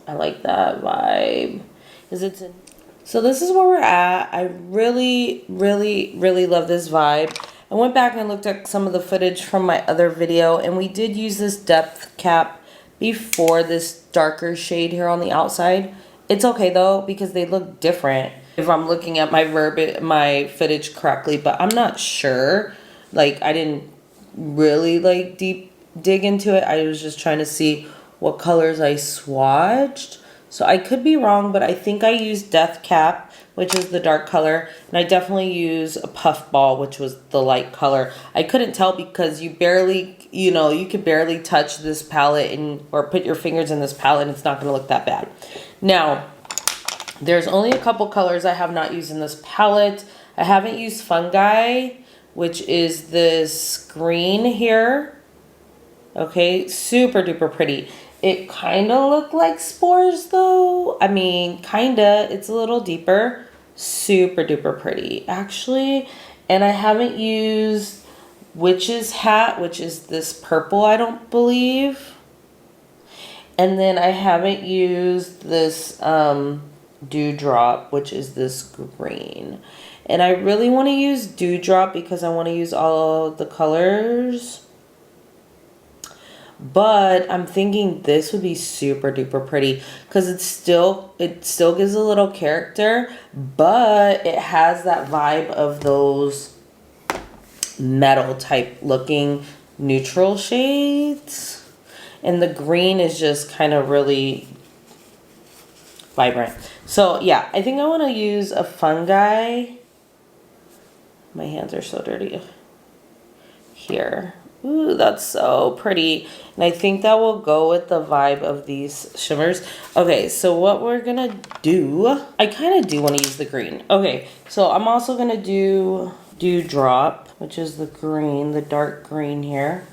I like that vibe. So this is where we're at. I really, really, really love this vibe. I went back and looked at some of the footage from my other video, and we did use this depth cap before this darker shade here on the outside. It's okay though, because they look different if I'm looking at my footage correctly, but I'm not sure. Like, I didn't really like deep dig into it. I was just trying to see what colors I swatched. So I could be wrong, but I think I used Death Cap, which is the dark color, and I definitely use a Puffball, which was the light color. I couldn't tell because you barely, you could barely touch this palette or put your fingers in this palette, and it's not going to look that bad. Now, there's only a couple colors I have not used in this palette. I haven't used Fungi, which is this green here. Okay, super duper pretty. It kind of looked like Spores though. I mean, kind of. It's a little deeper. Super duper pretty, actually. And I haven't used Witch's Hat, which is this purple, I don't believe. And then I haven't used this Dewdrop, which is this green. And I really want to use Dewdrop because I want to use all of the colors. But I'm thinking this would be super duper pretty because it still gives a little character, but it has that vibe of those metal type looking neutral shades. And the green is just kind of really vibrant. So yeah, I think I want to use a fungi. My hands are so dirty. Here. Ooh, that's so pretty. And I think that will go with the vibe of these shimmers. Okay, so what we're gonna do, I kind of do want to use the green. Okay, so I'm also gonna do Dewdrop, which is the green, the dark green here.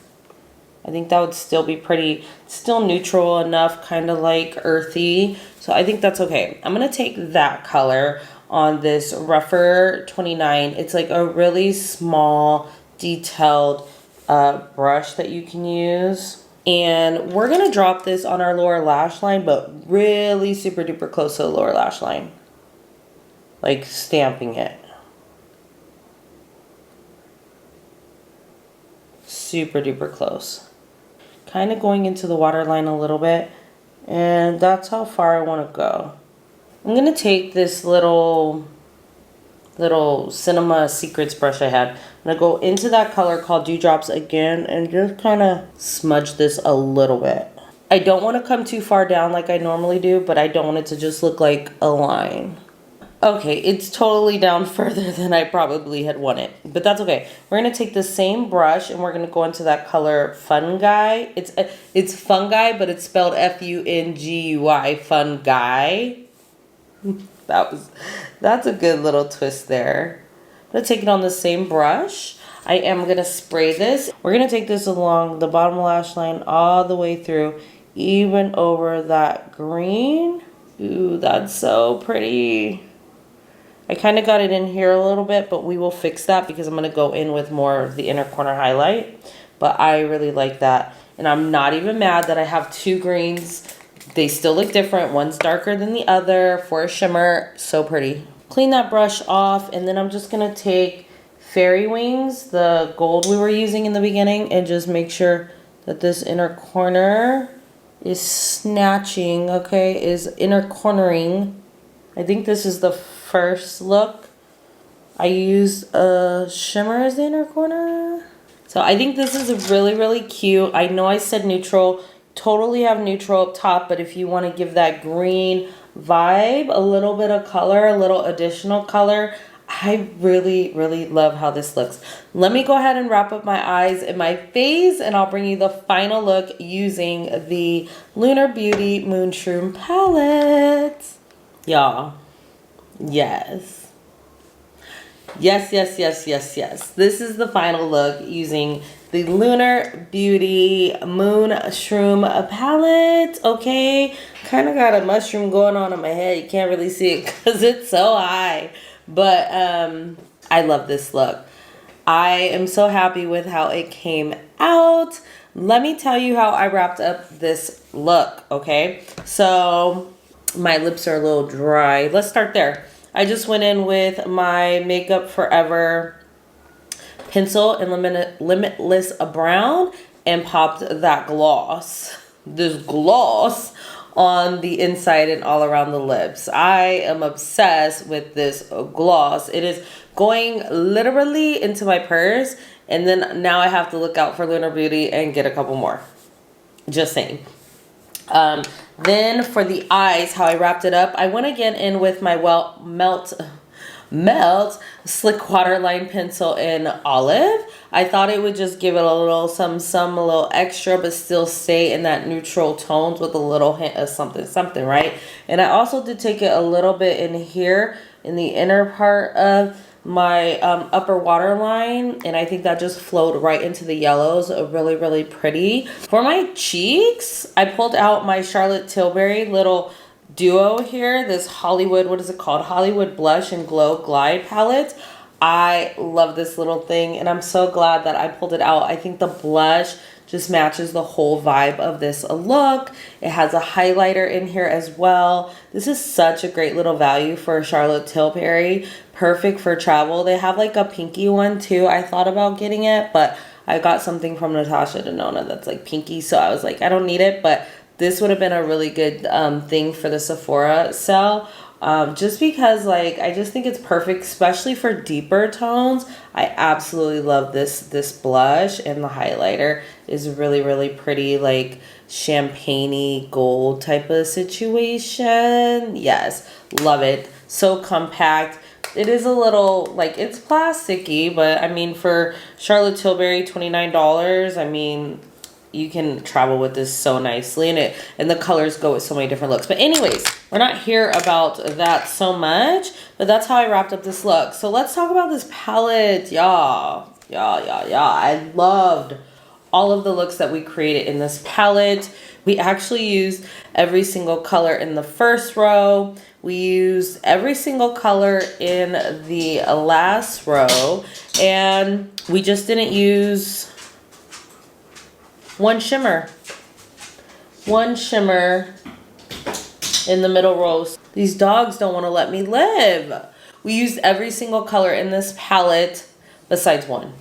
I think that would still be pretty, still neutral enough, kind of like earthy. So I think that's okay. I'm gonna take that color on this Rougher 29. It's like a really small, detailed brush that you can use. And we're gonna drop this on our lower lash line, but really super duper close to the lower lash line. Like stamping it. Super duper close. Kind of going into the waterline a little bit. And that's how far I want to go. I'm gonna take this little Cinema Secrets brush I had. I'm gonna go into that color called Dewdrops again and just kind of smudge this a little bit. I don't want to come too far down like I normally do, but I don't want it to just look like a line. Okay, it's totally down further than I probably had wanted, but that's okay. We're gonna take the same brush and we're gonna go into that color Fungi. It's fungi, but it's spelled F-U-N-G-U-I, fungi. That's a good little twist there. I'm gonna take it on the same brush. I am gonna spray this. We're gonna take this along the bottom lash line all the way through, even over that green. Ooh, that's so pretty. I kind of got it in here a little bit, but we will fix that because I'm gonna go in with more of the inner corner highlight. But I really like that. And I'm not even mad that I have two greens. They still look different. One's darker than the other for a shimmer. So pretty. Clean that brush off, and then I'm just gonna take Fairy Wings, the gold we were using in the beginning, and just make sure that this inner corner is snatching, okay, is inner cornering. I think this is the first look. I used a shimmer as the inner corner. So I think this is really, really cute. I know I said neutral. Totally have neutral up top, but if you want to give that green vibe, a little bit of color, a little additional color, I really, really love how this looks. Let me go ahead and wrap up my eyes and my face, and I'll bring you the final look using the Lunar Beauty Moonshroom palette. Y'all, yes. Yes, yes, yes, yes, yes. This is the final look using the Lunar Beauty Moonshroom palette. Okay, kind of got a mushroom going on in my head. You can't really see it because it's so high. But I love this look. I am so happy with how it came out. Let me tell you how I wrapped up this look, okay? So my lips are a little dry. Let's start there. I just went in with my Makeup Forever pencil in Limitless Brown and popped that gloss. This gloss on the inside and all around the lips. I am obsessed with this gloss. It is going literally into my purse, and then now I have to look out for Lunar Beauty and get a couple more. Just saying. Then for the eyes, how I wrapped it up, I went again in with my Melt Slick Waterline Pencil in Olive. I thought it would just give it a little some a little extra, but still stay in that neutral tones with a little hint of something, right? And I also did take it a little bit in here in the inner part of my upper waterline, and I think that just flowed right into the yellows. Really, really pretty. For my cheeks, I pulled out my Charlotte Tilbury little duo here, this Hollywood, what is it called? Hollywood Blush and Glow Glide palette. I love this little thing, and I'm so glad that I pulled it out. I think the blush just matches the whole vibe of this look. It has a highlighter in here as well. This is such a great little value for Charlotte Tilbury. Perfect for travel. They have like a pinky one too. I thought about getting it, but I got something from Natasha Denona that's like pinky, so I was like, I don't need it, but this would have been a really good thing for the Sephora sale. Just because like I just think it's perfect, especially for deeper tones. I absolutely love this blush, and the highlighter is really pretty, like champagne-y gold type of situation. Yes, love it. So compact. It is a little like, it's plasticky, but I mean for Charlotte Tilbury, $29, I mean you can travel with this so nicely, and the colors go with so many different looks. But anyways, we're not here about that so much, but that's how I wrapped up this look. So let's talk about this palette, y'all. I loved all of the looks that we created in this palette. We actually used every single color in the first row. We used every single color in the last row, and we just didn't use one shimmer in the middle rows. These dogs don't want to let me live. We used every single color in this palette besides one.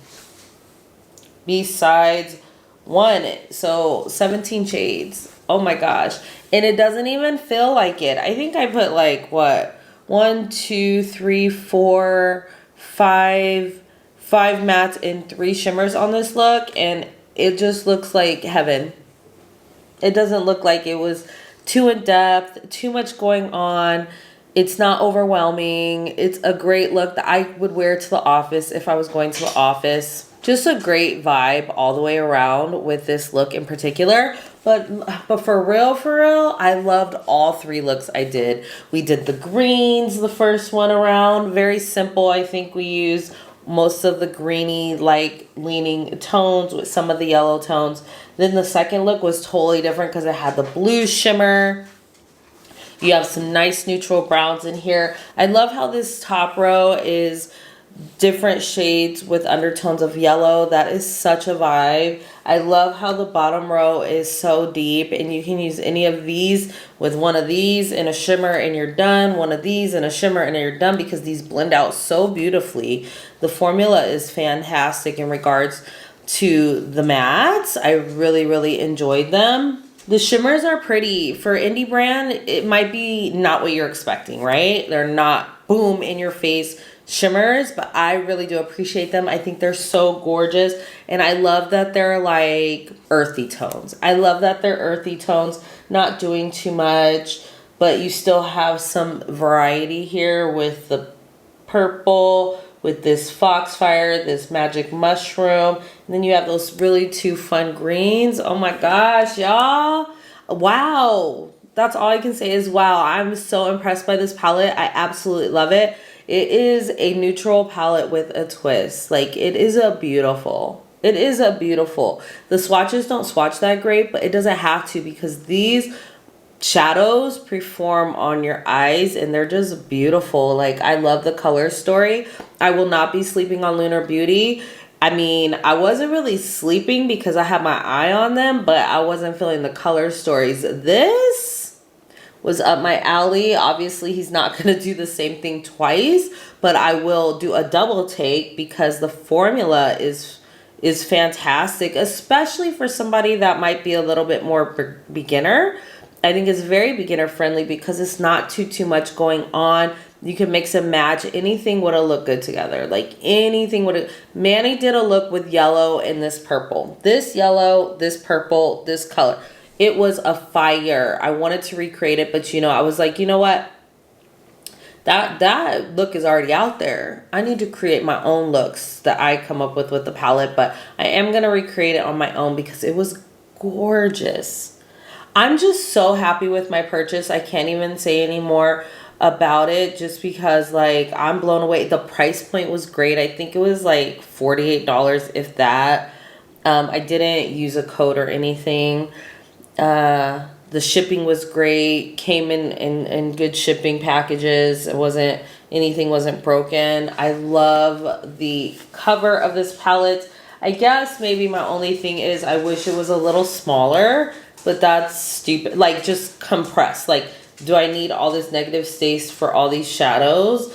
So 17 shades. Oh my gosh. And it doesn't even feel like it. I think I put like what? 1, 2, 3, 4, 5 mattes and 3 shimmers on this look, and it just looks like heaven. It doesn't look like it was too in depth, too much going on. It's not overwhelming. It's a great look that I would wear to the office if I was going to the office. Just a great vibe all the way around with this look in particular. But for real, I loved all 3 looks I did. We did the greens, the first one around. Very simple. I think we used most of the greeny like leaning tones with some of the yellow tones. Then the second look was totally different because it had the blue shimmer. You have some nice neutral browns in here. I love how this top row is different shades with undertones of yellow. That is such a vibe. I love how the bottom row is so deep, and you can use any of these with one of these and a shimmer and you're done, one of these and a shimmer and you're done, because these blend out so beautifully. The formula is fantastic in regards to the mattes. I really enjoyed them. The shimmers are pretty. For indie brand, it might be not what you're expecting, right? They're not boom in your face shimmers, but I really do appreciate them. I think they're so gorgeous, and I love that they're like earthy tones. I love that they're earthy tones, not doing too much, but you still have some variety here with the purple, with this foxfire, this magic mushroom, and then you have those really 2 fun greens. Oh my gosh, y'all. Wow. That's all I can say is wow. I'm so impressed by this palette. I absolutely love it. It is a neutral palette with a twist. Like, it is a beautiful. The swatches don't swatch that great, but it doesn't have to, because these shadows perform on your eyes and they're just beautiful. Like, I love the color story. I will not be sleeping on Lunar Beauty. I mean, I wasn't really sleeping because I had my eye on them, but I wasn't feeling the color stories. This was up my alley. Obviously, he's not going to do the same thing twice, but I will do a double take because the formula is fantastic, especially for somebody that might be a little bit more beginner. I think it's very beginner friendly because it's not too much going on. You can mix and match. Anything would have looked good together. Like, anything would have. Manny did a look with yellow and this purple. This yellow, this purple, this color. It was a fire. I wanted to recreate it, but I was like, you know what? That look is already out there. I need to create my own looks that I come up with the palette, but I am going to recreate it on my own because it was gorgeous. I'm just so happy with my purchase. I can't even say any more about it just because, like, I'm blown away. The price point was great. I think it was like $48, if that. I didn't use a code or anything. The shipping was great. Came in good shipping packages. Anything wasn't broken. I love the cover of this palette. I guess maybe my only thing is I wish it was a little smaller, but that's stupid. Like, just compressed. Like, do I need all this negative space for all these shadows?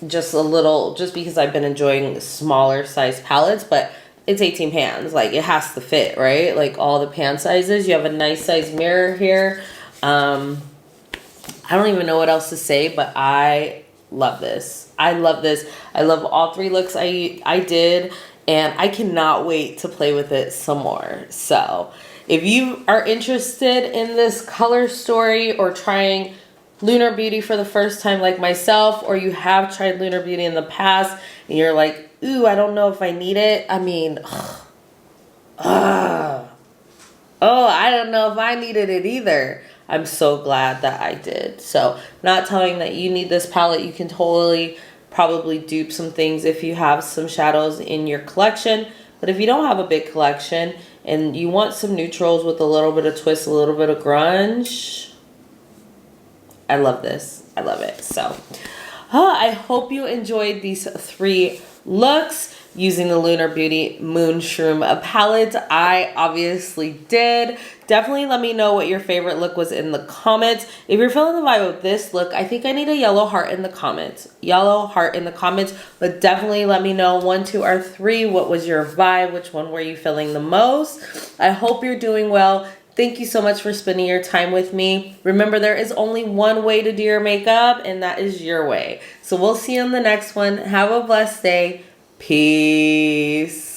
Just a little, just because I've been enjoying smaller size palettes, but it's 18 pans. Like, it has to fit, right? Like, all the pan sizes. You have a nice size mirror here. I don't even know what else to say, but I love this. I love this. I love all 3 looks I did, and I cannot wait to play with it some more. So if you are interested in this color story or trying Lunar Beauty for the first time like myself, or you have tried Lunar Beauty in the past and you're like, ooh, I don't know if I need it. I mean, I don't know if I needed it either. I'm so glad that I did. So, not telling that you need this palette. You can totally probably dupe some things if you have some shadows in your collection. But if you don't have a big collection and you want some neutrals with a little bit of twist, a little bit of grunge, I love this. I love it. So, I hope you enjoyed these 3 looks using the Lunar Beauty Moonshroom palette. I obviously did. Definitely let me know what your favorite look was in the comments. If you're feeling the vibe of this look, I think I need a yellow heart in the comments. Yellow heart in the comments. But definitely let me know 1, 2, or 3. What was your vibe? Which one were you feeling the most? I hope you're doing well. Thank you so much for spending your time with me. Remember, there is only one way to do your makeup, and that is your way. So we'll see you in the next one. Have a blessed day. Peace.